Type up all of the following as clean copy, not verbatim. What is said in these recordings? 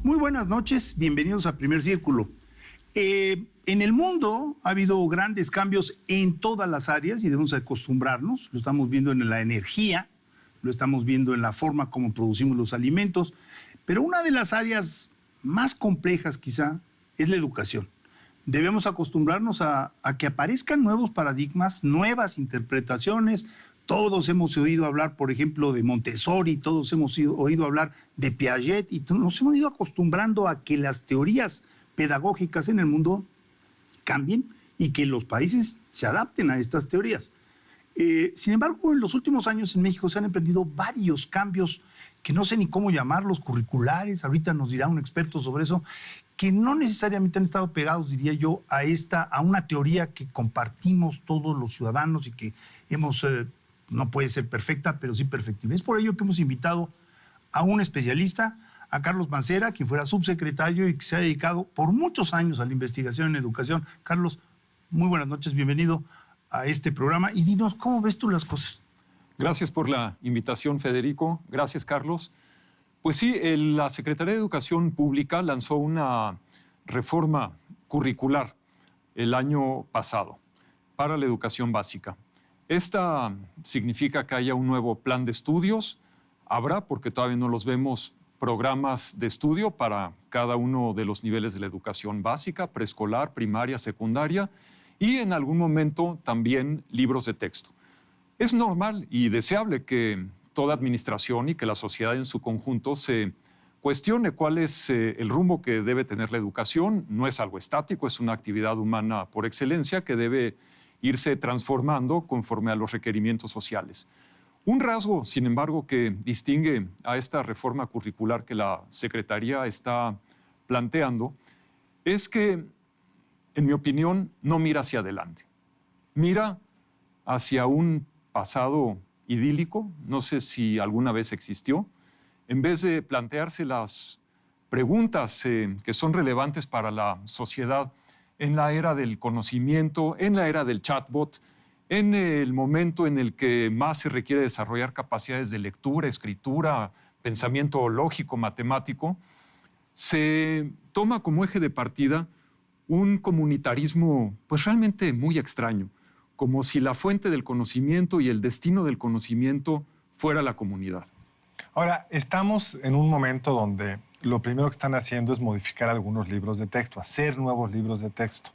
Muy buenas noches, bienvenidos a Primer Círculo. En el mundo ha habido grandes cambios en todas las áreas y debemos acostumbrarnos. Lo estamos viendo en la energía, lo estamos viendo en la forma como producimos los alimentos, pero una de las áreas más complejas quizá es la educación. Debemos acostumbrarnos a que aparezcan nuevos paradigmas, nuevas interpretaciones. Todos hemos oído hablar, por ejemplo, de Montessori, todos hemos oído hablar de Piaget y nos hemos ido acostumbrando a que las teorías pedagógicas en el mundo cambien y que los países se adapten a estas teorías. Sin embargo, en los últimos años en México se han emprendido varios cambios que no sé ni cómo llamarlos, curriculares, ahorita nos dirá un experto sobre eso, que no necesariamente han estado pegados, diría yo, a una teoría que compartimos todos los ciudadanos y que hemos... no puede ser perfecta, pero sí perfectible. Es por ello que hemos invitado a un especialista, a Carlos Mancera, quien fuera subsecretario y que se ha dedicado por muchos años a la investigación en educación. Carlos, muy buenas noches, bienvenido a este programa. Y dinos, ¿cómo ves tú las cosas? Gracias por la invitación, Federico. Gracias, Carlos. Pues sí, la Secretaría de Educación Pública lanzó una reforma curricular el año pasado para la educación básica. Esta significa que haya un nuevo plan de estudios. Habrá, porque todavía no los vemos, programas de estudio para cada uno de los niveles de la educación básica, preescolar, primaria, secundaria y en algún momento también libros de texto. Es normal y deseable que toda administración y que la sociedad en su conjunto se cuestione cuál es el rumbo que debe tener la educación. No es algo estático, es una actividad humana por excelencia que debe irse transformando conforme a los requerimientos sociales. Un rasgo, sin embargo, que distingue a esta reforma curricular que la Secretaría está planteando es que, en mi opinión, no mira hacia adelante. Mira hacia un pasado idílico, no sé si alguna vez existió, en vez de plantearse las preguntas que son relevantes para la sociedad en la era del conocimiento, en la era del chatbot, en el momento en el que más se requiere desarrollar capacidades de lectura, escritura, pensamiento lógico, matemático, se toma como eje de partida un comunitarismo pues realmente muy extraño, como si la fuente del conocimiento y el destino del conocimiento fuera la comunidad. Ahora, estamos en un momento donde lo primero que están haciendo es modificar algunos libros de texto, hacer nuevos libros de texto.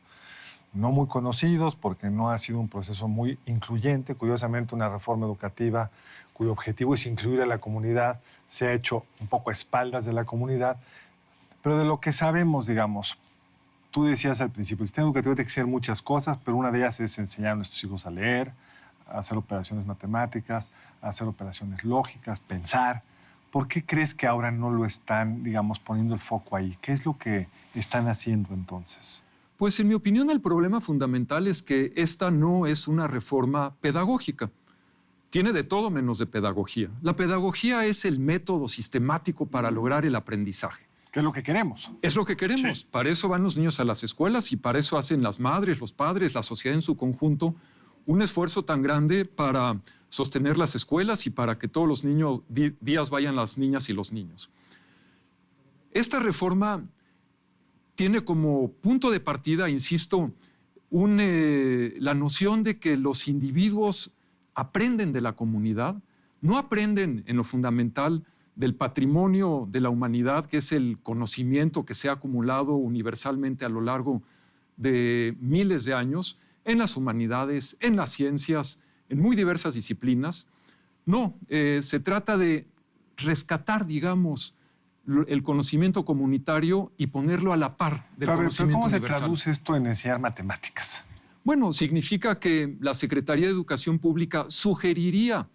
No muy conocidos porque no ha sido un proceso muy incluyente. Curiosamente, una reforma educativa cuyo objetivo es incluir a la comunidad se ha hecho un poco a espaldas de la comunidad. Pero de lo que sabemos, digamos, tú decías al principio, el sistema educativo tiene que ser muchas cosas, pero una de ellas es enseñar a nuestros hijos a leer, a hacer operaciones matemáticas, a hacer operaciones lógicas, pensar. ¿Por qué crees que ahora no lo están, digamos, poniendo el foco ahí? ¿Qué es lo que están haciendo entonces? Pues en mi opinión el problema fundamental es que esta no es una reforma pedagógica. Tiene de todo menos de pedagogía. La pedagogía es el método sistemático para lograr el aprendizaje. ¿Qué es lo que queremos? Es lo que queremos. Sí. Para eso van los niños a las escuelas y para eso hacen las madres, los padres, la sociedad en su conjunto un esfuerzo tan grande para sostener las escuelas y para que todos los días vayan las niñas y los niños. Esta reforma tiene como punto de partida, insisto, la noción de que los individuos aprenden de la comunidad, no aprenden en lo fundamental del patrimonio de la humanidad, que es el conocimiento que se ha acumulado universalmente a lo largo de miles de años, en las humanidades, en las ciencias, en muy diversas disciplinas. No, se trata de rescatar, digamos, el conocimiento comunitario y ponerlo a la par del conocimiento universal. ¿Cómo se traduce esto en enseñar matemáticas? Bueno, significa que la Secretaría de Educación Pública sugeriría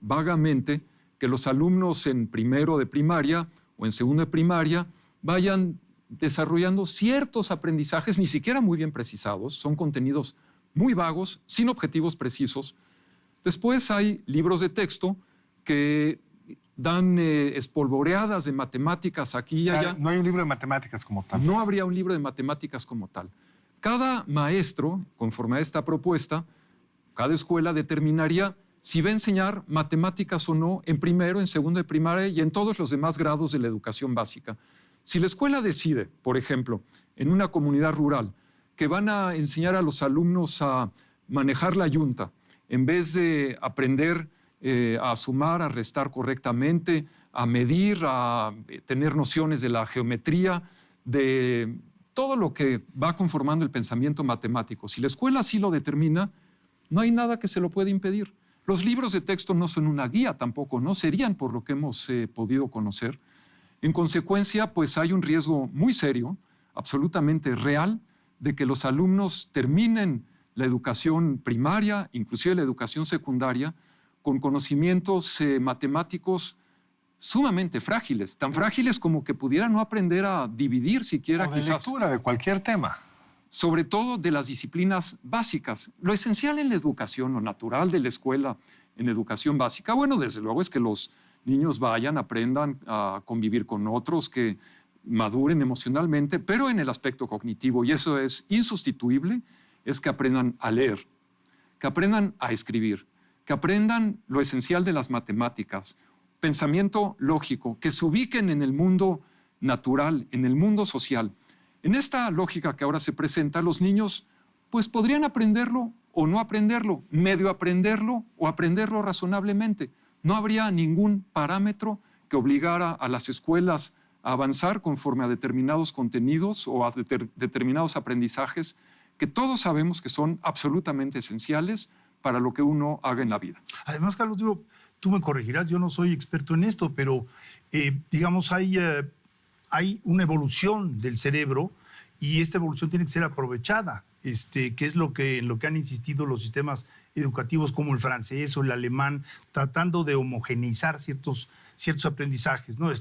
vagamente que los alumnos en primero de primaria o en segundo de primaria vayan desarrollando ciertos aprendizajes, ni siquiera muy bien precisados, son contenidos muy vagos, sin objetivos precisos. Después hay libros de texto que dan espolvoreadas de matemáticas aquí y allá. No hay un libro de matemáticas como tal. No habría un libro de matemáticas como tal. Cada maestro, conforme a esta propuesta, cada escuela determinaría si va a enseñar matemáticas o no en primero, en segundo de primaria y en todos los demás grados de la educación básica. Si la escuela decide, por ejemplo, en una comunidad rural, que van a enseñar a los alumnos a manejar la yunta, en vez de aprender a sumar, a restar correctamente, a medir, a tener nociones de la geometría, de todo lo que va conformando el pensamiento matemático. Si la escuela así lo determina, no hay nada que se lo pueda impedir. Los libros de texto no son una guía tampoco, no serían por lo que hemos podido conocer. En consecuencia, pues hay un riesgo muy serio, absolutamente real, de que los alumnos terminen la educación primaria, inclusive la educación secundaria, con conocimientos matemáticos sumamente frágiles, tan frágiles como que pudieran no aprender a dividir siquiera, O de quizás. lectura de cualquier tema. Sobre todo de las disciplinas básicas. Lo esencial en la educación, lo natural de la escuela en educación básica, bueno, desde luego es que los niños vayan, aprendan a convivir con otros, que maduren emocionalmente, pero en el aspecto cognitivo, y eso es insustituible, es que aprendan a leer, que aprendan a escribir, que aprendan lo esencial de las matemáticas, pensamiento lógico, que se ubiquen en el mundo natural, en el mundo social. En esta lógica que ahora se presenta, los niños pues podrían aprenderlo o no aprenderlo, medio aprenderlo o aprenderlo razonablemente. No habría ningún parámetro que obligara a las escuelas a avanzar conforme a determinados contenidos o a determinados aprendizajes que todos sabemos que son absolutamente esenciales para lo que uno haga en la vida. Además, Carlos, digo, tú me corregirás, yo no soy experto en esto, pero digamos, hay una evolución del cerebro y esta evolución tiene que ser aprovechada, que es en lo que han insistido los sistemas educativos como el francés o el alemán, tratando de homogeneizar ciertos aprendizajes, ¿no?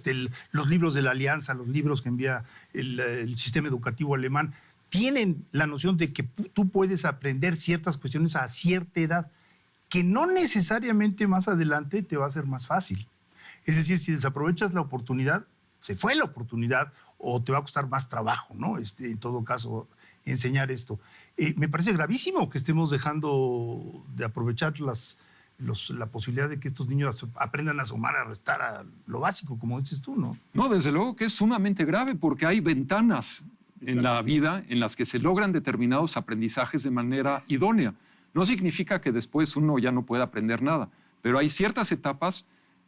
Los libros de la Alianza, los libros que envía el sistema educativo alemán, tienen la noción de que tú puedes aprender ciertas cuestiones a cierta edad, que no necesariamente más adelante te va a ser más fácil. Es decir, si desaprovechas la oportunidad, se fue la oportunidad o te va a costar más trabajo, ¿no? En todo caso, enseñar esto. Me parece gravísimo que estemos dejando de aprovechar la posibilidad de que estos niños aprendan a sumar, a restar, a lo básico, como dices tú, ¿no? No, desde luego que es sumamente grave porque hay ventanas en la vida en las que se logran determinados aprendizajes de manera idónea. No significa que después uno ya no pueda aprender nada, pero hay ciertas etapas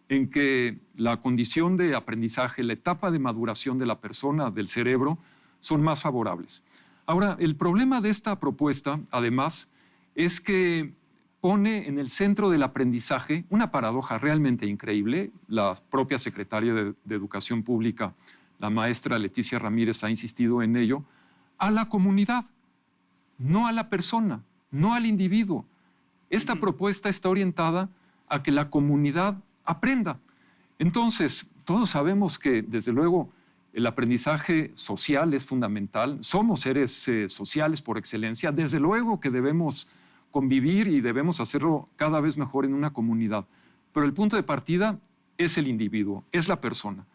en que la condición de aprendizaje, la etapa de maduración de la persona, del cerebro, son más favorables. Ahora, el problema de esta propuesta, además, es que pone en el centro del aprendizaje una paradoja realmente increíble. La propia secretaria de Educación Pública, la maestra Leticia Ramírez, ha insistido en ello, a la comunidad, no a la persona, no al individuo. Esta propuesta está orientada a que la comunidad aprenda. Entonces, todos sabemos que, desde luego, el aprendizaje social es fundamental. Somos seres sociales por excelencia. Desde luego que debemos convivir y debemos hacerlo cada vez mejor en una comunidad. Pero el punto de partida es el individuo, es la persona.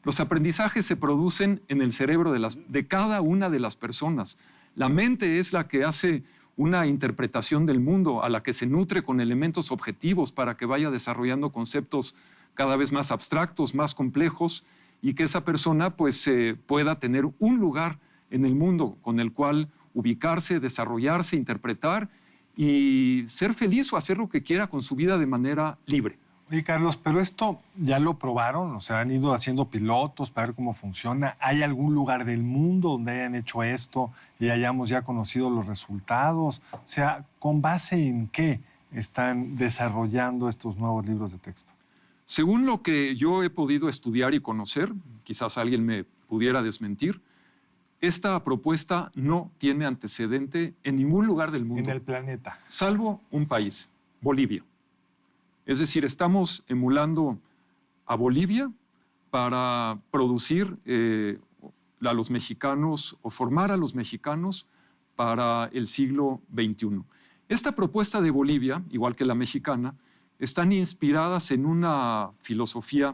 Los aprendizajes se producen en el cerebro de cada una de las personas. La mente es la que hace una interpretación del mundo, a la que se nutre con elementos objetivos para que vaya desarrollando conceptos cada vez más abstractos, más complejos, y que esa persona pues pueda tener un lugar en el mundo con el cual ubicarse, desarrollarse, interpretar y ser feliz o hacer lo que quiera con su vida de manera libre. Oye, Carlos, pero esto ya lo probaron, o sea, han ido haciendo pilotos para ver cómo funciona. ¿Hay algún lugar del mundo donde hayan hecho esto y hayamos ya conocido los resultados? O sea, ¿con base en qué están desarrollando estos nuevos libros de texto? Según lo que yo he podido estudiar y conocer, quizás alguien me pudiera desmentir, esta propuesta no tiene antecedente en ningún lugar del mundo. En el planeta. Salvo un país, Bolivia. Es decir, estamos emulando a Bolivia para producir a los mexicanos o formar a los mexicanos para el siglo XXI. Esta propuesta de Bolivia, igual que la mexicana, están inspiradas en una filosofía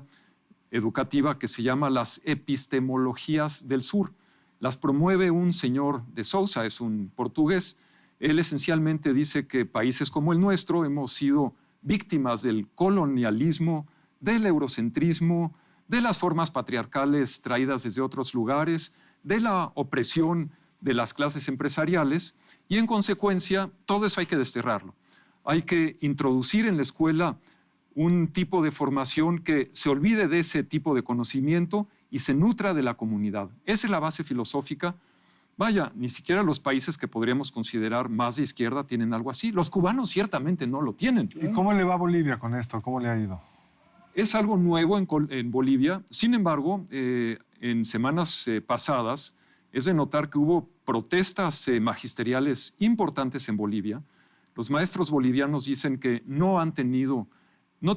educativa que se llama las epistemologías del sur. Las promueve un señor de Sousa, es un portugués. Él esencialmente dice que países como el nuestro hemos sido víctimas del colonialismo, del eurocentrismo, de las formas patriarcales traídas desde otros lugares, de la opresión de las clases empresariales y, en consecuencia, todo eso hay que desterrarlo. Hay que introducir en la escuela un tipo de formación que se olvide de ese tipo de conocimiento y se nutra de la comunidad. Esa es la base filosófica. Vaya, ni siquiera los países que podríamos considerar más de izquierda tienen algo así. Los cubanos ciertamente no lo tienen. ¿Y cómo le va a Bolivia con esto? ¿Cómo le ha ido? Es algo nuevo en Bolivia. Sin embargo, en semanas pasadas es de notar que hubo protestas magisteriales importantes en Bolivia. Los maestros bolivianos dicen que no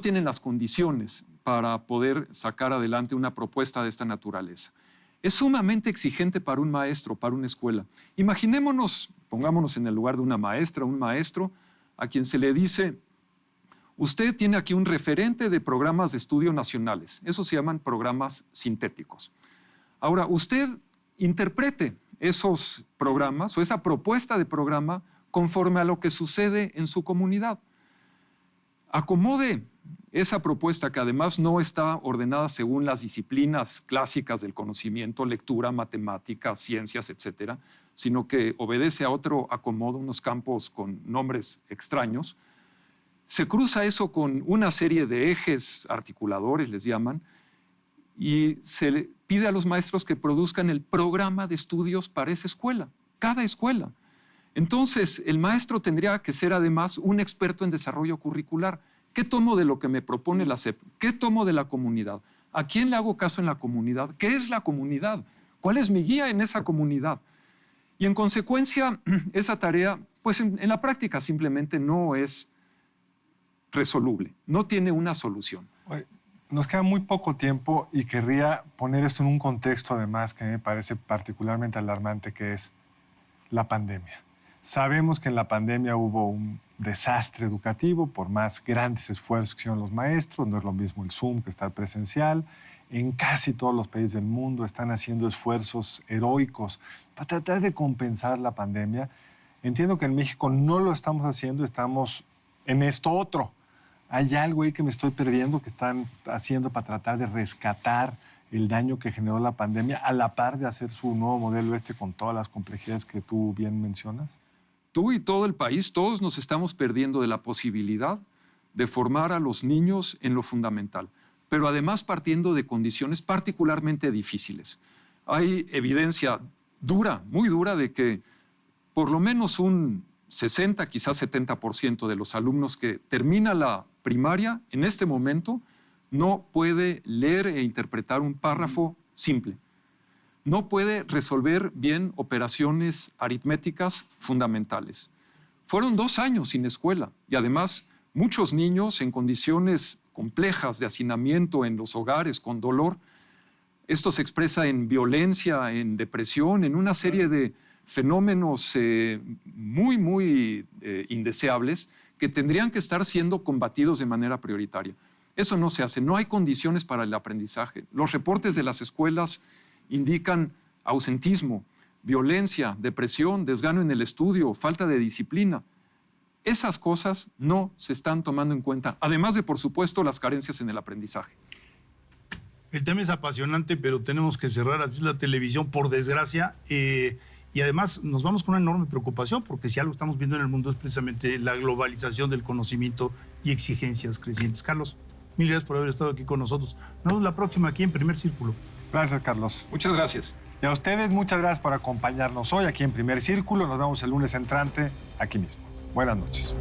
tienen las condiciones para poder sacar adelante una propuesta de esta naturaleza. Es sumamente exigente para un maestro, para una escuela. Imaginémonos, pongámonos en el lugar de una maestra, un maestro, a quien se le dice: usted tiene aquí un referente de programas de estudio nacionales. Esos se llaman programas sintéticos. Ahora, usted interprete esos programas o esa propuesta de programa conforme a lo que sucede en su comunidad. Acomode esa propuesta, que además no está ordenada según las disciplinas clásicas del conocimiento, lectura, matemáticas, ciencias, etcétera, sino que obedece a otro acomodo, unos campos con nombres extraños. Se cruza eso con una serie de ejes articuladores, les llaman, y se le pide a los maestros que produzcan el programa de estudios para esa escuela, cada escuela. Entonces, el maestro tendría que ser además un experto en desarrollo curricular. ¿Qué tomo de lo que me propone la SEP? ¿Qué tomo de la comunidad? ¿A quién le hago caso en la comunidad? ¿Qué es la comunidad? ¿Cuál es mi guía en esa comunidad? Y en consecuencia, esa tarea, pues en la práctica simplemente no es resoluble, no tiene una solución. Nos queda muy poco tiempo y querría poner esto en un contexto además que me parece particularmente alarmante, que es la pandemia. Sabemos que en la pandemia hubo un desastre educativo por más grandes esfuerzos que hicieron los maestros. No es lo mismo el Zoom que estar presencial. En casi todos los países del mundo están haciendo esfuerzos heroicos para tratar de compensar la pandemia. Entiendo que en México no lo estamos haciendo, estamos en esto otro. ¿Hay algo ahí que me estoy perdiendo que están haciendo para tratar de rescatar el daño que generó la pandemia a la par de hacer su nuevo modelo con todas las complejidades que tú bien mencionas? Tú y todo el país, todos nos estamos perdiendo de la posibilidad de formar a los niños en lo fundamental, pero además partiendo de condiciones particularmente difíciles. Hay evidencia dura, muy dura, de que por lo menos un 60, quizás 70% de los alumnos que termina la primaria en este momento no puede leer e interpretar un párrafo simple. No puede resolver bien operaciones aritméticas fundamentales. Fueron 2 años sin escuela y además muchos niños en condiciones complejas de hacinamiento en los hogares, con dolor. Esto se expresa en violencia, en depresión, en una serie de fenómenos muy indeseables que tendrían que estar siendo combatidos de manera prioritaria. Eso no se hace, no hay condiciones para el aprendizaje. Los reportes de las escuelas indican ausentismo, violencia, depresión, desgano en el estudio, falta de disciplina. Esas cosas no se están tomando en cuenta, además de, por supuesto, las carencias en el aprendizaje. El tema es apasionante, pero tenemos que cerrar así la televisión, por desgracia. Y además nos vamos con una enorme preocupación, porque si algo estamos viendo en el mundo es precisamente la globalización del conocimiento y exigencias crecientes. Carlos, mil gracias por haber estado aquí con nosotros. Nos vemos la próxima aquí en Primer Círculo. Gracias, Carlos. Muchas gracias. Y a ustedes, muchas gracias por acompañarnos hoy aquí en Primer Círculo. Nos vemos el lunes entrante aquí mismo. Buenas noches.